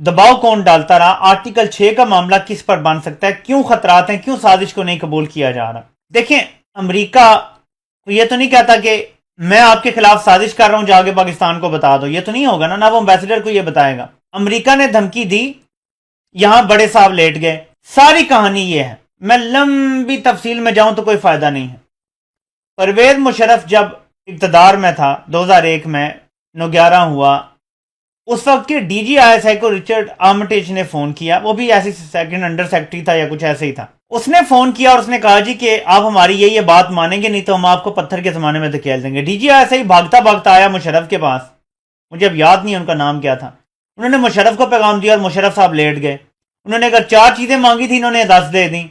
دباؤ کون ڈالتا رہا, آرٹیکل 6 کا معاملہ کس پر بن سکتا ہے, کیوں خطرات ہیں, کیوں سازش کو نہیں قبول کیا جا رہا. دیکھیں امریکہ یہ تو نہیں کہتا کہ میں آپ کے خلاف سازش کر رہا ہوں, جا کے پاکستان کو بتا دو, یہ تو نہیں ہوگا نا, نہ وہ امبیسڈر کو یہ بتائے گا. امریکہ نے دھمکی دی, یہاں بڑے صاحب لیٹ گئے. ساری کہانی یہ ہے, میں لمبی تفصیل میں جاؤں تو کوئی فائدہ نہیں ہے. پرویز مشرف جب اقتدار میں تھا 2001 میں 9/11 ہوا, اس وقت کے ڈی جی آئی ایس آئی کو رچرڈ آرمٹیج نے فون کیا, وہ بھی ایسی سیکنڈ انڈر سیکرٹری تھا یا کچھ ایسے ہی تھا. اس نے فون کیا اور اس نے کہا جی کہ آپ ہماری یہ بات مانیں گے نہیں تو ہم آپ کو پتھر کے زمانے میں دھکیل دیں گے. ڈی جی آئی ایس آئی بھاگتا بھاگتا آیا مشرف کے پاس, مجھے اب یاد نہیں ان کا نام کیا تھا. انہوں نے مشرف کو پیغام دیا اور مشرف صاحب لیٹ گئے. انہوں نے اگر 4 چیزیں مانگی تھی, انہوں نے 10 دے دیں.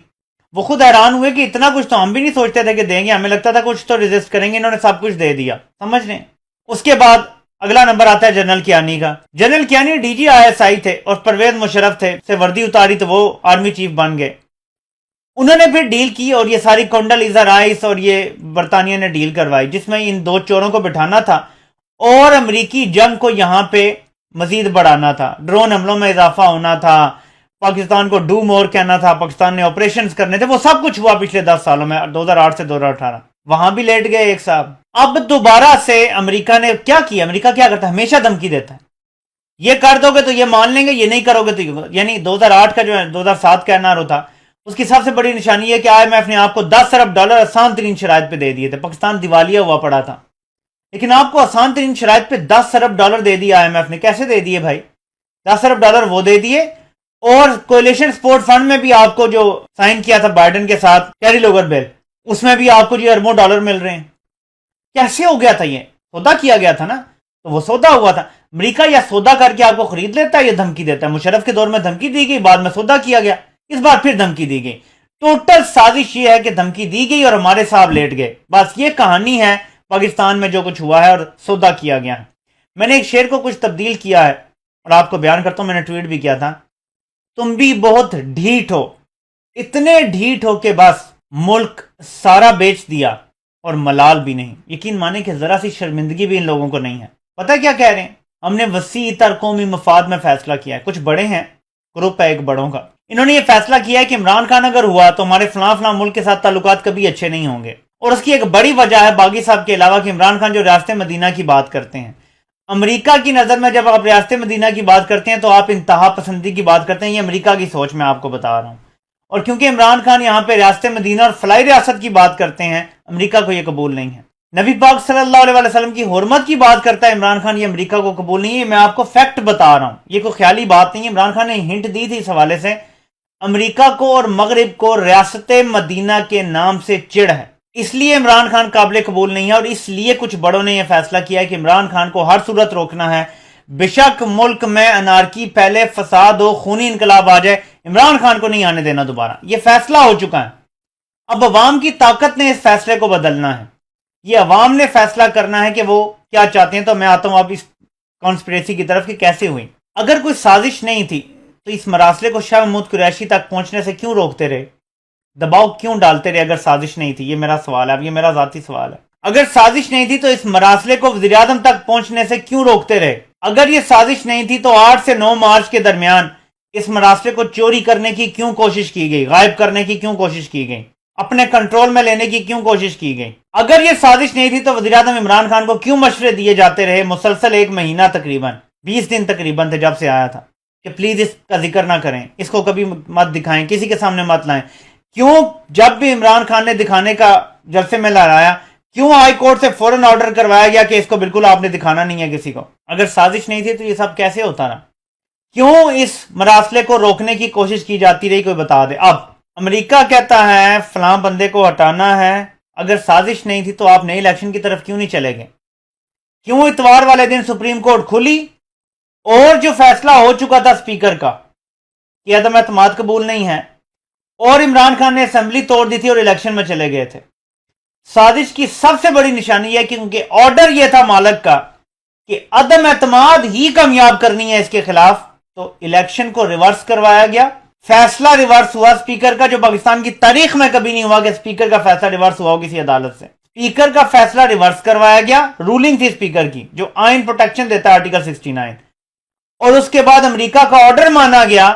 وہ خود حیران ہوئے کہ اتنا کچھ تو ہم بھی نہیں سوچتے تھے کہ دیں گے, ہمیں لگتا تھا کچھ تو ریزسٹ کریں گے, انہوں نے سب کچھ دے دیا. سمجھ لیں. اس کے بعد اگلا نمبر آتا ہے جنرل کیانی کا. General Kayani D G I S I تھے اور پرویز مشرف تھے, سے وردی اتاری تو وہ آرمی چیف بن گئے. انہوں نے پھر ڈیل کی اور یہ ساری کونڈلیزا رائس اور یہ برطانیہ نے ڈیل کروائی, جس میں ان 2 چوروں کو بٹھانا تھا اور امریکی جنگ کو یہاں پہ مزید بڑھانا تھا. ڈرون حملوں میں اضافہ ہونا تھا, پاکستان کو ڈو مور کہنا تھا, پاکستان نے آپریشنز کرنے تھے. وہ سب کچھ ہوا پچھلے 10 سالوں میں, 2008 سے 2018. وہاں بھی لیٹ گئے ایک صاحب. اب دوبارہ سے امریکہ نے کیا کیا, امریکہ کیا کرتا ہے, ہمیشہ دھمکی دیتا ہے. یہ کر دو گے تو یہ مان لیں گے, یہ نہیں کرو گے تو یعنی 2008 کا جو ہے 2007 کا این آر او تھا, اس کی سب سے بڑی نشانی یہ کہ آئی ایم ایف نے آپ کو $10 ارب آسان ترین شرائط پہ دے دیے تھے. پاکستان دیوالیہ ہوا پڑا تھا, لیکن آپ کو آسان ترین شرائط پہ $10 ارب دے دیا آئی ایم ایف نے. کیسے دے دیے بھائی؟ $10 ارب وہ دے دیے, اور کولیشن سپورٹ فنڈ میں بھی آپ کو جو سائن کیا تھا بائیڈن کے ساتھ کیری لوگر بل, اس میں بھی آپ کو جو اربوں ڈالر مل رہے ہیں. کیسے ہو گیا تھا؟ یہ سودا کیا گیا تھا نا, تو وہ سودا ہوا تھا. امریکہ یا سودا کر کے آپ کو خرید لیتا ہے یا دھمکی دیتا ہے. مشرف کے دور میں دھمکی دی گئی, بعد میں سودا کیا گیا, اس بار پھر دھمکی دی گئی. ٹوٹل سازش یہ ہے کہ دھمکی دی گئی اور ہمارے صاحب لیٹ گئے. بس یہ کہانی ہے پاکستان میں جو کچھ ہوا ہے اور سودا کیا گیا ہے. میں نے ایک شعر کو کچھ تبدیل کیا ہے اور آپ کو بیان کرتا ہوں, میں نے ٹویٹ بھی کیا تھا. تم بھی بہت ڈھیٹ ہو, اتنے ڈھیٹ ہو کہ بس ملک سارا بیچ دیا اور ملال بھی نہیں. یقین مانے کہ ذرا سی شرمندگی بھی ان لوگوں کو نہیں ہے. پتہ کیا کہہ رہے ہیں؟ ہم نے وسیع تر قومی مفاد میں فیصلہ کیا ہے. کچھ بڑے ہیں, گروپ ہے ایک بڑوں کا, انہوں نے یہ فیصلہ کیا ہے کہ عمران خان اگر ہوا تو ہمارے فلاں ملک کے ساتھ تعلقات کبھی اچھے نہیں ہوں گے. اور اس کی ایک بڑی وجہ ہے باغی صاحب کے علاوہ کہ عمران خان جو ریاست مدینہ کی بات کرتے ہیں, امریکہ کی نظر میں جب آپ ریاست مدینہ کی بات کرتے ہیں تو آپ انتہا پسندی کی بات کرتے ہیں. یہ امریکہ کی سوچ میں آپ کو بتا رہا ہوں. اور کیونکہ عمران خان یہاں پہ ریاست مدینہ اور فلائی ریاست کی بات کرتے ہیں, امریکہ کو یہ قبول نہیں ہے. نبی پاک صلی اللہ علیہ وسلم کی حرمت کی بات کرتا ہے عمران خان, یہ امریکہ کو قبول نہیں ہے. میں آپ کو فیکٹ بتا رہا ہوں, یہ کوئی خیالی بات نہیں ہے. عمران خان نے ہنٹ دی تھی اس حوالے سے, امریکہ کو اور مغرب کو ریاست مدینہ کے نام سے چڑ ہے, اس لیے عمران خان قابل قبول نہیں ہے. اور اس لیے کچھ بڑوں نے یہ فیصلہ کیا ہے کہ عمران خان کو ہر صورت روکنا ہے. بے شک ملک میں انارکی پہلے, فساد ہو, خونی انقلاب آ جائے, عمران خان کو نہیں آنے دینا دوبارہ. یہ فیصلہ ہو چکا ہے. اب عوام کی طاقت نے اس فیصلے کو بدلنا ہے. یہ عوام نے فیصلہ کرنا ہے کہ وہ کیا چاہتے ہیں. تو میں آتا ہوں اب اس کانسپریسی کی طرف کہ کیسے ہوئی. اگر کوئی سازش نہیں تھی تو اس مراسلے کو شاہ محمود قریشی تک پہنچنے سے کیوں روکتے رہے, دباؤ کیوں ڈالتے رہے؟ اگر سازش نہیں تھی, یہ میرا سوال ہے, اب یہ میرا ذاتی سوال ہے. اگر سازش نہیں تھی تو اس مراسلے کو وزیر اعظم تک پہنچنے سے کیوں روکتے رہے؟ اگر یہ سازش نہیں تھی تو 8 سے 9 مارچ کے درمیان اس مراسلے کو چوری کرنے کی کیوں کوشش کی گئی, غائب کرنے کی کیوں کوشش کی گئی, اپنے کنٹرول میں لینے کی کیوں کوشش کی گئی؟ اگر یہ سازش نہیں تھی تو وزیر اعظم عمران خان کو کیوں مشورے دیے جاتے رہے مسلسل 1 مہینہ تقریباً 20 دن تقریباً تھے جب سے آیا تھا کہ پلیز اس کا ذکر نہ کریں, اس کو کبھی مت دکھائیں, کسی کے سامنے مت لائیں. کیوں جب بھی عمران خان نے دکھانے کا جلسے میں لہرایا, کیوں ہائی کورٹ سے فوراً آرڈر کروایا گیا کہ اس کو بالکل آپ نے دکھانا نہیں ہے کسی کو؟ اگر سازش نہیں تھی تو یہ سب کیسے ہوتا رہا؟ کیوں اس مراسلے کو روکنے کی کوشش کی جاتی رہی؟ کوئی بتا دے. اب امریکہ کہتا ہے فلاں بندے کو ہٹانا ہے. اگر سازش نہیں تھی تو آپ نئے الیکشن کی طرف کیوں نہیں چلے گئے؟ کیوں اتوار والے دن سپریم کورٹ کھلی اور جو فیصلہ ہو چکا تھا اسپیکر کا کہ عدم اعتماد قبول نہیں ہے, اور عمران خان نے اسمبلی توڑ دی تھی اور الیکشن میں چلے گئے تھے. سازش کی سب سے بڑی نشانی یہ ہے کہ کیونکہ آرڈر یہ تھا مالک کا کہ عدم اعتماد ہی کامیاب کرنی ہے اس کے خلاف, تو الیکشن کو ریورس کروایا گیا. فیصلہ ریورس ہوا اسپیکر کا, جو پاکستان کی تاریخ میں کبھی نہیں ہوا کہ اسپیکر کا فیصلہ ریورس ہوا ہو کسی عدالت سے. اسپیکر کا فیصلہ ریورس کروایا گیا. رولنگ تھی اسپیکر کی جو آئین پروٹیکشن دیتا ہے, آرٹیکل 69. اور اس کے بعد امریکہ کا آرڈر مانا گیا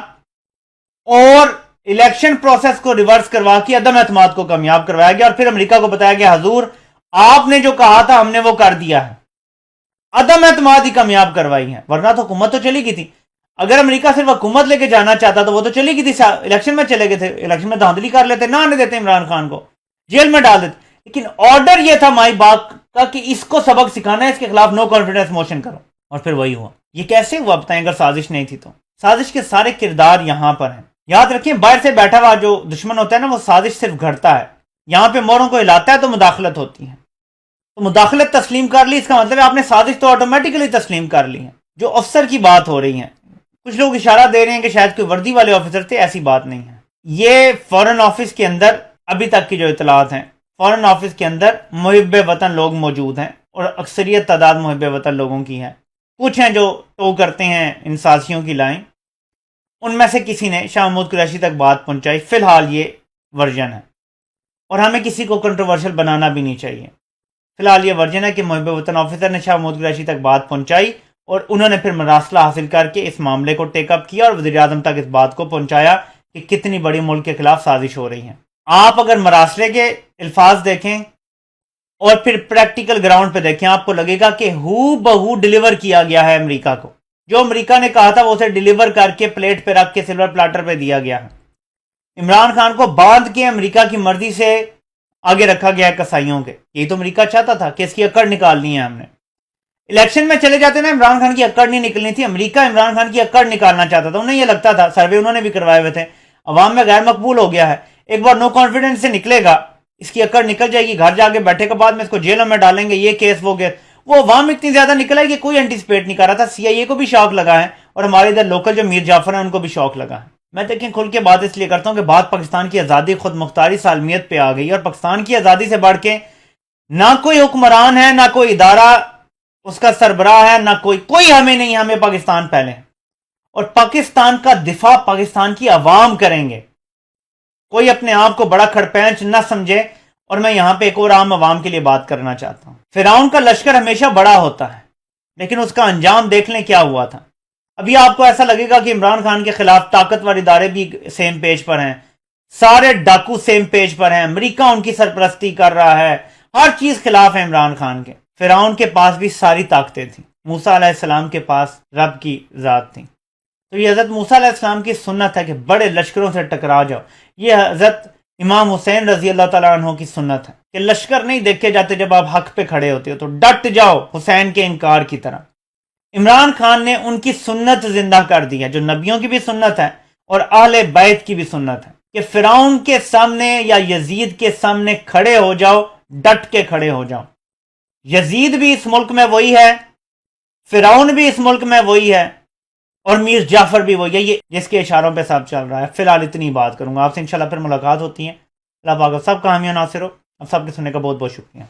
اور الیکشن پروسیس کو ریورس کروا کے عدم اعتماد کو کامیاب کروایا گیا، اور پھر امریکہ کو بتایا گیا حضور آپ نے جو کہا تھا ہم نے وہ کر دیا ہے، عدم اعتماد ہی کامیاب کروائی ہے، ورنہ تو حکومت تو چلی گئی تھی۔ اگر امریکہ صرف حکومت لے کے جانا چاہتا تو وہ تو چلی گئی تھی، الیکشن میں چلے گئے تھے، الیکشن میں دھاندلی کر لیتے، نہ آنے دیتے عمران خان کو، جیل میں ڈال دیتے، لیکن آرڈر یہ تھا مائی باغ کا کہ اس کو سبق سکھانا ہے، اس کے خلاف نو کانفیڈنس موشن کرو، اور پھر وہی ہوا۔ یہ کیسے ہوا بتائیں اگر سازش نہیں تھی تو؟ سازش کے سارے کردار یہاں پر ہیں، یاد رکھیں باہر سے بیٹھا ہوا جو دشمن ہوتا ہے نا وہ سازش صرف گھڑتا ہے، یہاں پہ موروں کو ہلاتا ہے تو مداخلت ہوتی ہے، تو مداخلت تسلیم کر لی، اس کا مطلب ہے آپ نے سازش تو آٹومیٹکلی تسلیم کر لی ہے۔ جو افسر کی بات ہو رہی ہے، کچھ لوگ اشارہ دے رہے ہیں کہ شاید کوئی وردی والے آفیسر تھے، ایسی بات نہیں ہے۔ یہ فورن آفس کے اندر ابھی تک کی جو اطلاعات ہیں، فورن آفس کے اندر محب وطن لوگ موجود ہیں، اور اکثریت تعداد محب وطن لوگوں کی ہے، کچھ ہیں جو ٹو کرتے ہیں ان سازشوں کی لائن، ان میں سے کسی نے شاہ محمود قریشی تک بات پہنچائی۔ فی الحال یہ ورژن ہے، اور ہمیں کسی کو کنٹروورشل بنانا بھی نہیں چاہیے۔ فی الحال یہ ورژن ہے کہ محب وطن آفیسر نے شاہ محمود قریشی تک بات پہنچائی، اور انہوں نے پھر مراسلہ حاصل کر کے اس معاملے کو ٹیک اپ کیا اور وزیر اعظم تک اس بات کو پہنچایا کہ کتنی بڑی ملک کے خلاف سازش ہو رہی ہے۔ آپ اگر مراسلے کے الفاظ دیکھیں اور پھر پریکٹیکل گراؤنڈ پہ دیکھیں، آپ کو لگے گا کہ ہو بہو ڈیلیور کیا گیا ہے امریکہ کو، جو امریکہ نے کہا تھا وہ اسے ڈیلیور کر کے پلیٹ پہ رکھ کے سلور پلاٹر پہ دیا گیا ہے۔ عمران خان کو باندھ کے امریکہ کی مرضی سے آگے رکھا گیا ہے کسائیوں کے، یہی تو امریکہ چاہتا تھا کہ اس کی اکڑ نکالنی ہے ہم نے۔ الیکشن میں چلے جاتے نا، عمران خان کی اکڑ نہیں نکلنی تھی، امریکہ عمران خان کی اکڑ نکالنا چاہتا تھا، انہیں یہ لگتا تھا، سروے انہوں نے بھی کروائے ہوئے تھے، عوام میں غیر مقبول ہو گیا ہے، ایک بار نو کانفیڈنس سے نکلے گا، اس کی اکڑ نکل جائے گی، گھر جا کے بیٹھے کے بعد میں اس کو جیلوں میں ڈالیں گے، یہ کیس وہ کیس، وہ عوام اتنی زیادہ نکل آئی کہ کوئی اینٹیسپیٹ نہیں کر رہا تھا، سی آئی اے کو بھی شوق لگا ہے، اور ہمارے ادھر لوکل جو میر جعفر ہیں ان کو بھی شوق لگا ہے۔ میں دیکھیں کھل کے بات اس لیے کرتا ہوں کہ بات پاکستان کی آزادی خود مختاری سالمیت پہ آ گئی، اور پاکستان کی آزادی سے بڑھ کے نہ کوئی حکمران ہے، نہ کوئی ادارہ اس کا سربراہ ہے، نہ کوئی ہمیں نہیں، ہمیں پاکستان پہلے، اور پاکستان کا دفاع پاکستان کی عوام کریں گے۔ کوئی اپنے آپ کو بڑا کھڑپینچ نہ سمجھے، اور میں یہاں پہ ایک اور عام عوام کے لیے بات کرنا چاہتا ہوں۔ فرعون کا لشکر ہمیشہ بڑا ہوتا ہے، لیکن اس کا انجام دیکھ لیں کیا ہوا تھا۔ ابھی آپ کو ایسا لگے گا کہ عمران خان کے خلاف طاقتور ادارے بھی سیم پیج پر ہیں، سارے ڈاکو سیم پیج پر ہیں، امریکہ ان کی سرپرستی کر رہا ہے، ہر چیز خلاف ہے عمران خان کے۔ فرعون کے پاس بھی ساری طاقتیں تھیں، موسیٰ علیہ السلام کے پاس رب کی ذات تھی، تو یہ حضرت موسیٰ علیہ السلام کی سنت ہے کہ بڑے لشکروں سے ٹکرا جاؤ۔ یہ حضرت امام حسین رضی اللہ تعالیٰ عنہ کی سنت ہے کہ لشکر نہیں دیکھے جاتے، جب آپ حق پہ کھڑے ہوتے ہو تو ڈٹ جاؤ حسین کے انکار کی طرح۔ عمران خان نے ان کی سنت زندہ کر دی ہے، جو نبیوں کی بھی سنت ہے اور اہل بیت کی بھی سنت ہے، کہ فرعون کے سامنے یا یزید کے سامنے کھڑے ہو جاؤ، ڈٹ کے کھڑے ہو جاؤ۔ یزید بھی اس ملک میں وہی ہے، فرعون بھی اس ملک میں وہی ہے، اور میر جعفر بھی وہی ہے، یہ جس کے اشاروں پہ سب چل رہا ہے۔ فی الحال اتنی بات کروں گا، آپ سے انشاءاللہ پھر ملاقات ہوتی ہے۔ اللہ پاک آپ سب کا حامی و ناصر ہو۔ آپ سب کے سننے کا بہت بہت شکریہ۔